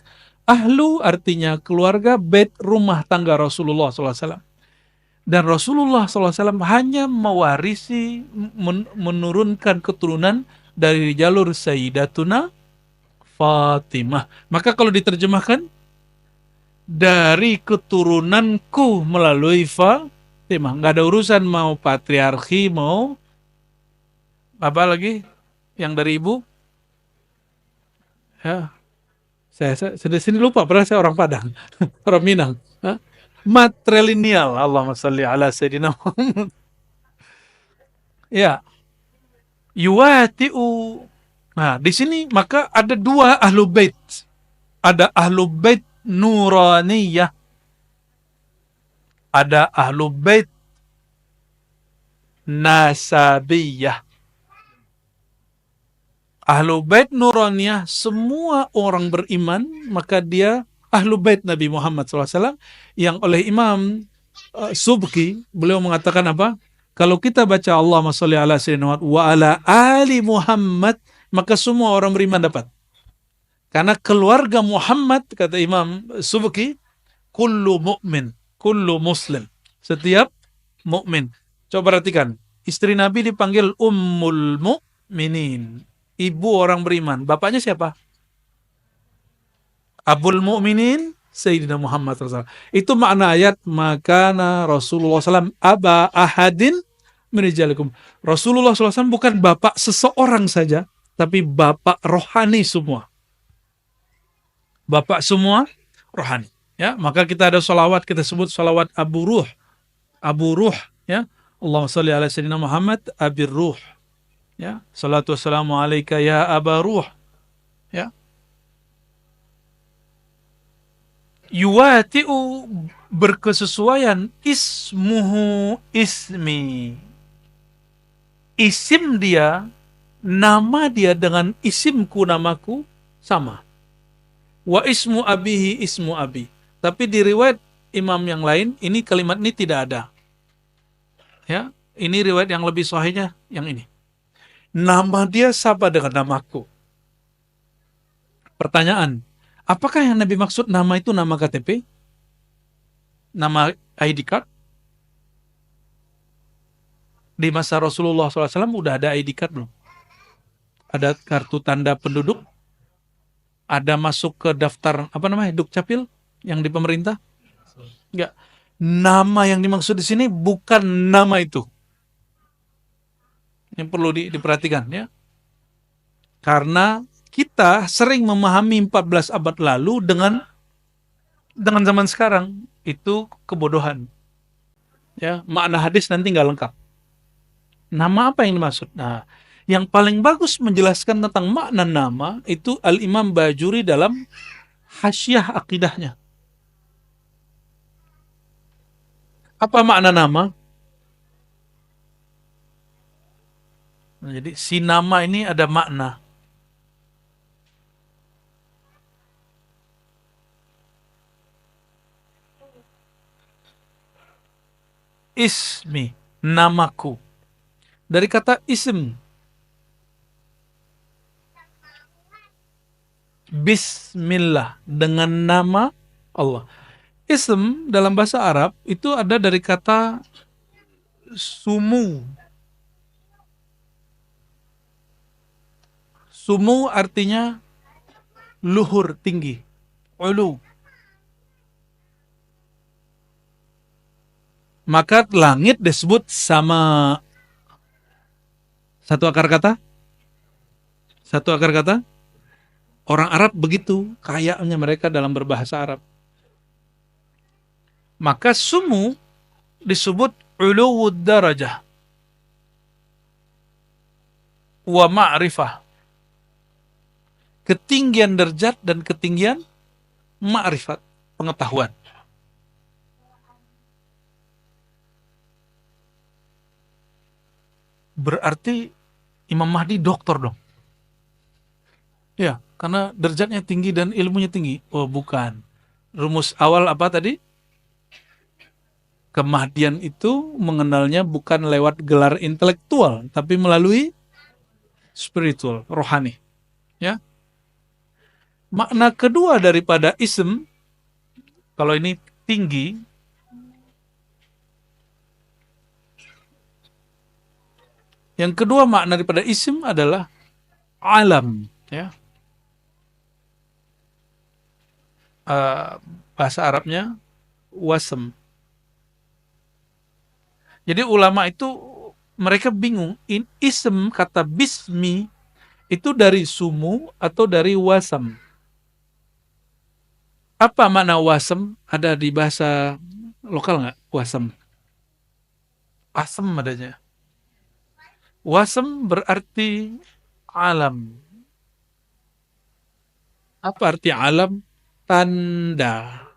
Ahlu artinya keluarga, bait rumah tangga Rasulullah SAW. Dan Rasulullah SAW hanya mewarisi, menurunkan keturunan dari jalur Sayyidatuna Fatimah. Maka kalau diterjemahkan, dari keturunanku melalui Fatimah. Nggak ada urusan mau patriarki, mau apa lagi yang dari ibu. Ya, saya sini lupa, padahal saya orang Padang, orang Minang. Hah? Matrilineal, Allahumma sholli ala sayyidina Muhammad. Ya, yuwati'u. Nah, di sini maka ada dua ahlu bait. Ada ahlu bait nuraniyah, ada ahlu bait nasabiyah. Ahlu bait nuraniyah, semua orang beriman, maka dia ahlu bait Nabi Muhammad SAW, yang oleh Imam Subki, beliau mengatakan apa? Kalau kita baca Allahumma sholli ala sayyidina Muhammad wa ala ali Muhammad, maka semua orang beriman dapat. Karena keluarga Muhammad, kata Imam Subki, kullu mu'min, kullu muslim. Setiap mukmin. Coba perhatikan, istri Nabi dipanggil Ummul Mu'minin, ibu orang beriman. Bapaknya siapa? Abul Mu'minin Sayyidina Muhammad SAW. Itu makna ayat, makana Rasulullah SAW aba ahadin min rijalikum. Rasulullah SAW bukan bapak seseorang saja, tapi bapak rohani semua. Bapak semua rohani. Ya, maka kita ada salawat, kita sebut salawat Abu Ruh. Abu Ruh, ya. Allahumma shalli ala sayyidina Muhammad Abir Ruh. Ya, salatu wassalamu alaika ya Aba Ruh. Ya. Yuwati'u, berkesesuaian, ismuhu ismi. Isim dia, nama dia dengan isimku, namaku sama. Wa ismu abihi ismu abi. Tapi di riwayat imam yang lain, ini kalimat ini tidak ada. Ya, ini riwayat yang lebih sahihnya yang ini. Nama dia sama dengan namaku. Pertanyaan, apakah yang Nabi maksud nama itu nama KTP? Nama ID card? Di masa Rasulullah SAW udah ada ID card belum? Ada kartu tanda penduduk? Ada masuk ke daftar, Dukcapil yang di pemerintah? Enggak. Nama yang dimaksud di sini bukan nama itu. Yang perlu diperhatikan, ya. Karena kita sering memahami 14 abad lalu dengan zaman sekarang, itu kebodohan. Ya, makna hadis nanti nggak lengkap. Nama apa yang dimaksud? Nah, yang paling bagus menjelaskan tentang makna nama itu Al-Imam Bajuri dalam Hasyiah Aqidahnya. Apa makna nama? Nah, jadi si nama ini ada makna. Ismi, namaku. Dari kata ism. Bismillah, dengan nama Allah. Ism dalam bahasa Arab itu ada dari kata sumu. Sumu artinya luhur, tinggi, ulu. Maka langit disebut sama satu akar kata. Satu akar kata. Orang Arab begitu kayanya mereka dalam berbahasa Arab. Maka sumu disebut uluwud darajah wa ma'rifah. Ketinggian derajat dan ketinggian ma'rifat, pengetahuan. Berarti Imam Mahdi doktor dong. Ya, karena derajatnya tinggi dan ilmunya tinggi. Oh, bukan. Rumus awal apa tadi? Kemahdian itu mengenalnya bukan lewat gelar intelektual, tapi melalui spiritual, rohani. Ya. Makna kedua daripada ism, kalau ini tinggi, yang kedua makna daripada ism adalah alam. Ya. Bahasa Arabnya wasm. Jadi ulama itu mereka bingung, ism kata bismi itu dari sumu atau dari wasam. Apa makna wasam? Ada di bahasa lokal nggak wasam? Asam adanya. Wasam berarti alam. Apa arti alam? Tanda.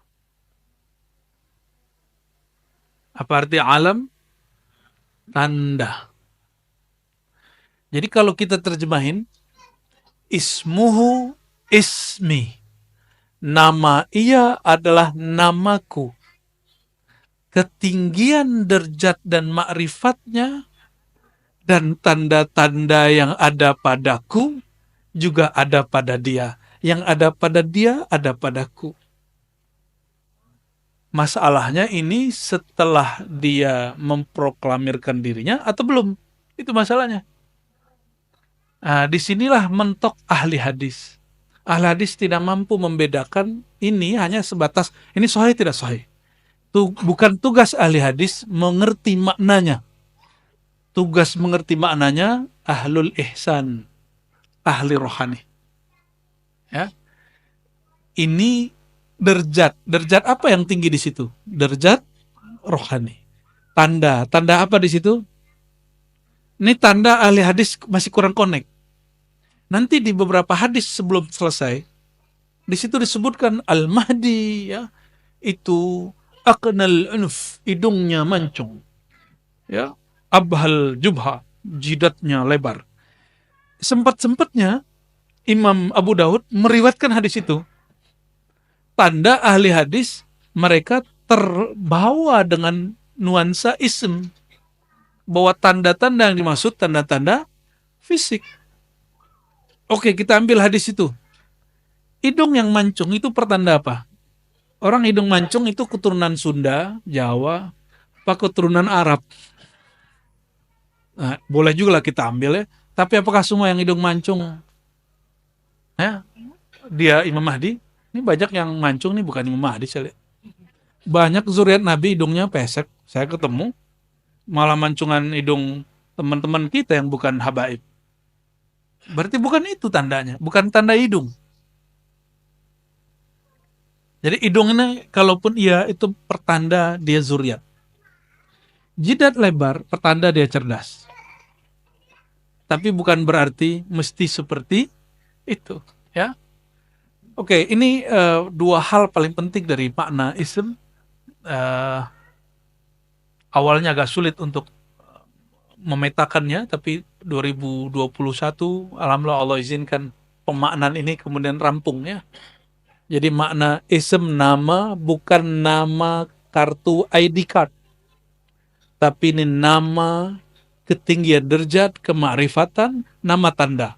Apa arti alam? Tanda. Jadi kalau kita terjemahin, ismuhu ismi. Nama ia adalah namaku. ketinggian derajat dan ma'rifatnya dan tanda-tanda yang ada padaku juga ada pada dia. Yang ada pada dia ada padaku. Masalahnya ini setelah dia memproklamirkan dirinya atau belum? Itu masalahnya. Nah, disinilah mentok ahli hadis. Ahli hadis tidak mampu membedakan ini hanya sebatas ini sahih tidak sahih. Bukan tugas ahli hadis mengerti maknanya. Tugas mengerti maknanya ahlul ihsan, ahli rohani. Ya. Ini derajat apa yang tinggi di situ? Derajat rohani. Tanda apa di situ? Ini tanda ahli hadis masih kurang connect. Nanti di beberapa hadis sebelum selesai, di situ disebutkan Al-Mahdi, ya, itu aqnal unuf, hidungnya mancung, ya, abhal jubha, jidatnya lebar. Sempat-sempatnya Imam Abu Daud meriwayatkan hadis itu. Tanda ahli hadis mereka terbawa dengan nuansa ism, bahwa tanda-tanda yang dimaksud tanda-tanda fisik. Oke, kita ambil hadis itu. Hidung yang mancung itu pertanda apa? Orang hidung mancung itu keturunan Sunda, Jawa, apa keturunan Arab. Nah, boleh juga lah kita ambil ya. Tapi apakah semua yang hidung mancung, ya, dia Imam Mahdi? Ini banyak yang mancung nih bukan Imam Mahdi. Banyak zuriat Nabi hidungnya pesek. Saya ketemu malah mancungan hidung teman-teman kita yang bukan habaib. Berarti bukan itu tandanya, bukan tanda hidung. Jadi hidung ini kalaupun iya itu pertanda dia zuriat. Jidat lebar pertanda dia cerdas. Tapi bukan berarti mesti seperti itu, ya. Oke, ini dua hal paling penting dari makna ism. Awalnya agak sulit untuk memetakannya, tapi 2021 alhamdulillah Allah izinkan pemaknaan ini kemudian rampung, ya. Jadi makna ism nama bukan nama kartu ID card, tapi ini nama ketinggian derajat, kemakrifatan, nama tanda.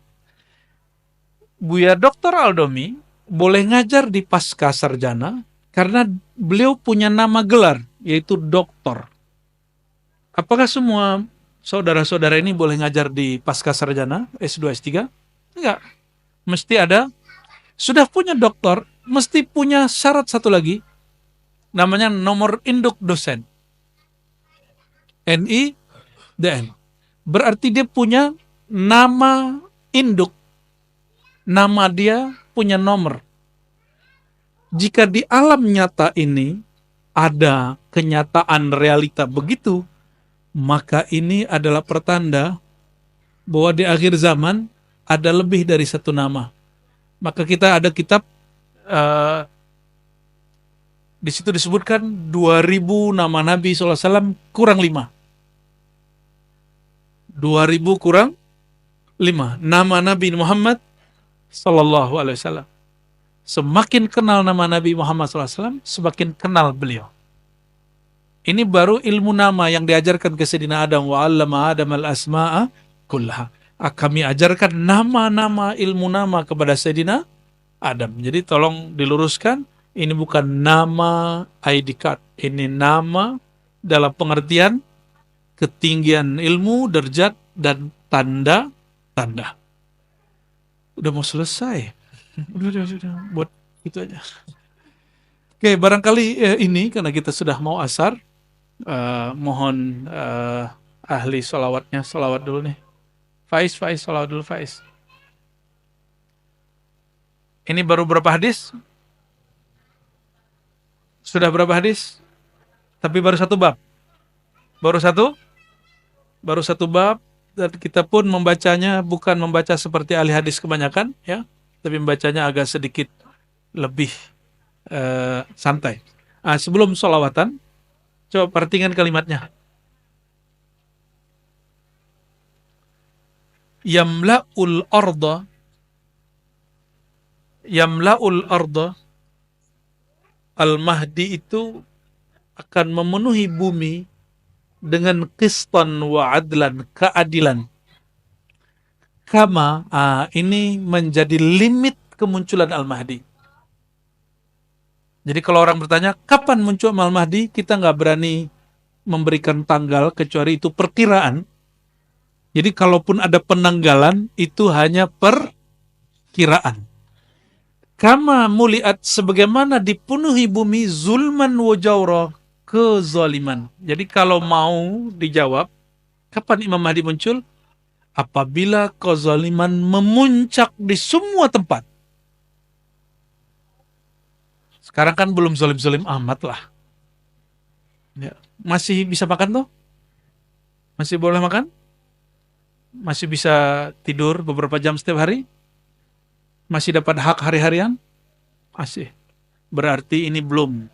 Buya Dr. Aldomi boleh ngajar di pasca sarjana karena beliau punya nama gelar, yaitu doktor. Apakah semua saudara-saudara ini boleh ngajar di pasca sarjana, S2, S3? Enggak. Mesti ada, sudah punya doktor, mesti punya syarat satu lagi, namanya nomor induk dosen. NIDN. Berarti dia punya nama induk, nama dia punya nomor. Jika di alam nyata ini ada kenyataan realita begitu, maka ini adalah pertanda bahwa di akhir zaman ada lebih dari satu nama. Maka kita ada kitab, di situ disebutkan 2000 nama Nabi SAW kurang 5. 2000 kurang 5. Nama Nabi Muhammad Sallallahu Alaihi Wasallam. Semakin kenal nama Nabi Muhammad SAW, semakin kenal beliau. Ini baru ilmu nama yang diajarkan ke Sayyidina Adam. Wa 'allama Adam al-asma'a kullaha. Kami ajarkan nama-nama, ilmu nama kepada Sayyidina Adam. Jadi tolong diluruskan, ini bukan nama ID card. Ini nama dalam pengertian ketinggian ilmu, derajat, dan tanda-tanda. Udah mau selesai. Udah. Buat itu aja. Oke, barangkali ini karena kita sudah mau asar, mohon ahli sholawatnya, sholawat dulu nih. Faiz, sholawat dulu Faiz. Ini baru berapa hadis? Sudah berapa hadis? Tapi baru satu bab. Baru satu bab, dan kita pun membacanya bukan membaca seperti ahli hadis kebanyakan, ya, tapi membacanya agak sedikit lebih santai. Sebelum sholawatan, coba perhatikan kalimatnya. Yamla'ul arda, Al-Mahdi itu akan memenuhi bumi dengan qistan wa adlan, keadilan. Kama, ini menjadi limit kemunculan Al-Mahdi. Jadi kalau orang bertanya, kapan muncul Al-Mahdi? Kita nggak berani memberikan tanggal, kecuali itu perkiraan. Jadi kalaupun ada penanggalan, itu hanya perkiraan. Kama muliat, sebagaimana dipenuhi bumi zulman wa jawra, kezaliman. Jadi kalau mau dijawab, kapan Imam Mahdi muncul? Apabila kezaliman memuncak di semua tempat. Sekarang kan belum zalim-zalim amat lah. Ya. Masih bisa makan tuh? Masih boleh makan? Masih bisa tidur beberapa jam setiap hari? Masih dapat hak hari-harian? Masih. Berarti ini belum.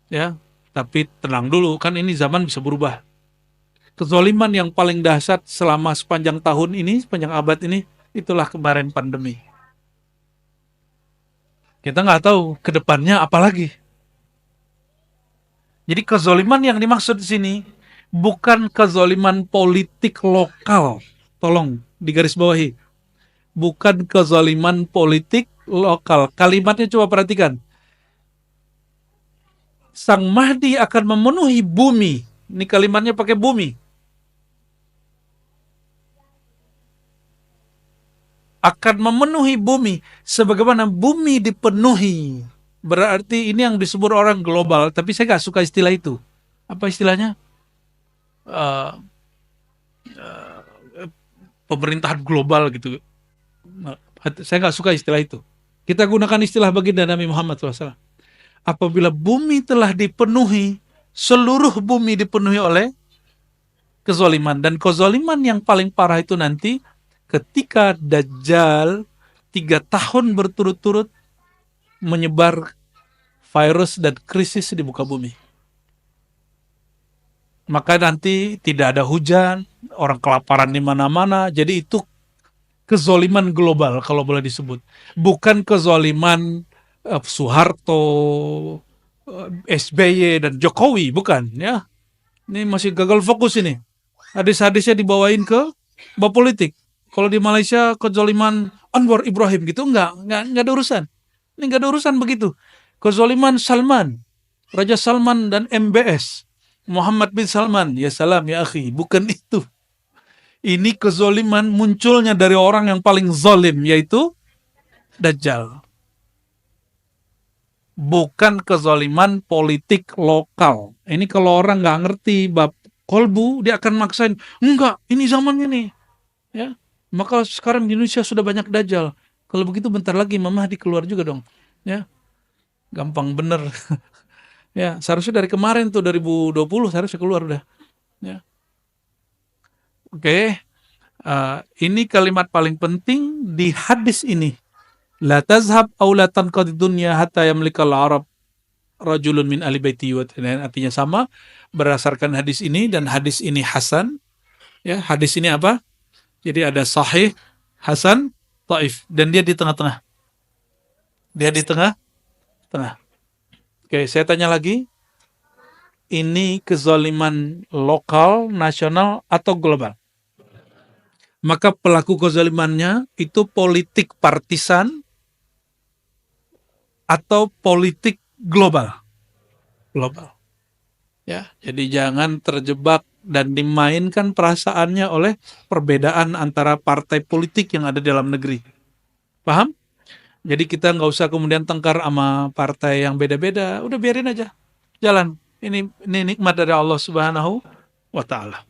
Ya, tapi tenang dulu, kan ini zaman bisa berubah. Kezaliman yang paling dahsyat selama sepanjang tahun ini, sepanjang abad ini, itulah kemarin pandemi. Kita nggak tahu ke depannya apa lagi. Jadi kezaliman yang dimaksud di sini bukan kezaliman politik lokal. Tolong digarisbawahi. Bukan kezaliman politik lokal. Kalimatnya coba perhatikan. Sang Mahdi akan memenuhi bumi. Ini kalimatnya pakai bumi. Akan memenuhi bumi sebagaimana bumi dipenuhi. Berarti ini yang disebut orang global, tapi saya nggak suka istilah itu. Apa istilahnya? Uh, Pemerintahan global gitu. Saya nggak suka istilah itu. Kita gunakan istilah baginda Nabi Muhammad SAW. Apabila bumi telah dipenuhi, seluruh bumi dipenuhi oleh kezaliman. Dan kezaliman yang paling parah itu nanti ketika Dajjal 3 tahun berturut-turut menyebar virus dan krisis di muka bumi. Maka nanti tidak ada hujan, orang kelaparan di mana-mana. Jadi itu kezaliman global kalau boleh disebut. Bukan kezaliman Soeharto, SBY dan Jokowi, bukan ya. Ini masih gagal fokus ini. Hadis-hadisnya dibawain ke bab politik. Kalau di Malaysia kezaliman Anwar Ibrahim gitu enggak ada urusan. Ini enggak ada urusan begitu. Kezaliman Salman, Raja Salman dan MBS, Muhammad bin Salman, ya salam ya akhi, bukan itu. Ini kezaliman munculnya dari orang yang paling zalim, yaitu Dajjal. Bukan kezaliman politik lokal. Ini kalau orang nggak ngerti bab kolbu, dia akan maksain, enggak, ini zamannya nih. Ya, maka sekarang di Indonesia sudah banyak Dajjal. Kalau begitu bentar lagi Imam Mahdi keluar juga dong. Ya, gampang bener. Ya, seharusnya dari kemarin tuh 2020 seharusnya keluar udah. Ya. Oke. Ini kalimat paling penting di hadis ini. La tazhab aw la tanqadi dunya hatta yamlikal arab rajulun min ahli baiti wa. Artinya sama berdasarkan hadis ini, dan hadis ini hasan. Ya, hadis ini apa? Jadi ada sahih, hasan, dhaif, dan dia di tengah-tengah. Dia di tengah-tengah. Oke, saya tanya lagi. Ini kezaliman lokal, nasional, atau global? Maka pelaku kezalimannya itu politik partisan atau politik global. Global. Ya, jadi jangan terjebak dan dimainkan perasaannya oleh perbedaan antara partai politik yang ada di dalam negeri. Paham? Jadi kita nggak usah kemudian tengkar sama partai yang beda-beda. Udah biarin aja. Jalan. Ini nikmat dari Allah Subhanahu wa Ta'ala.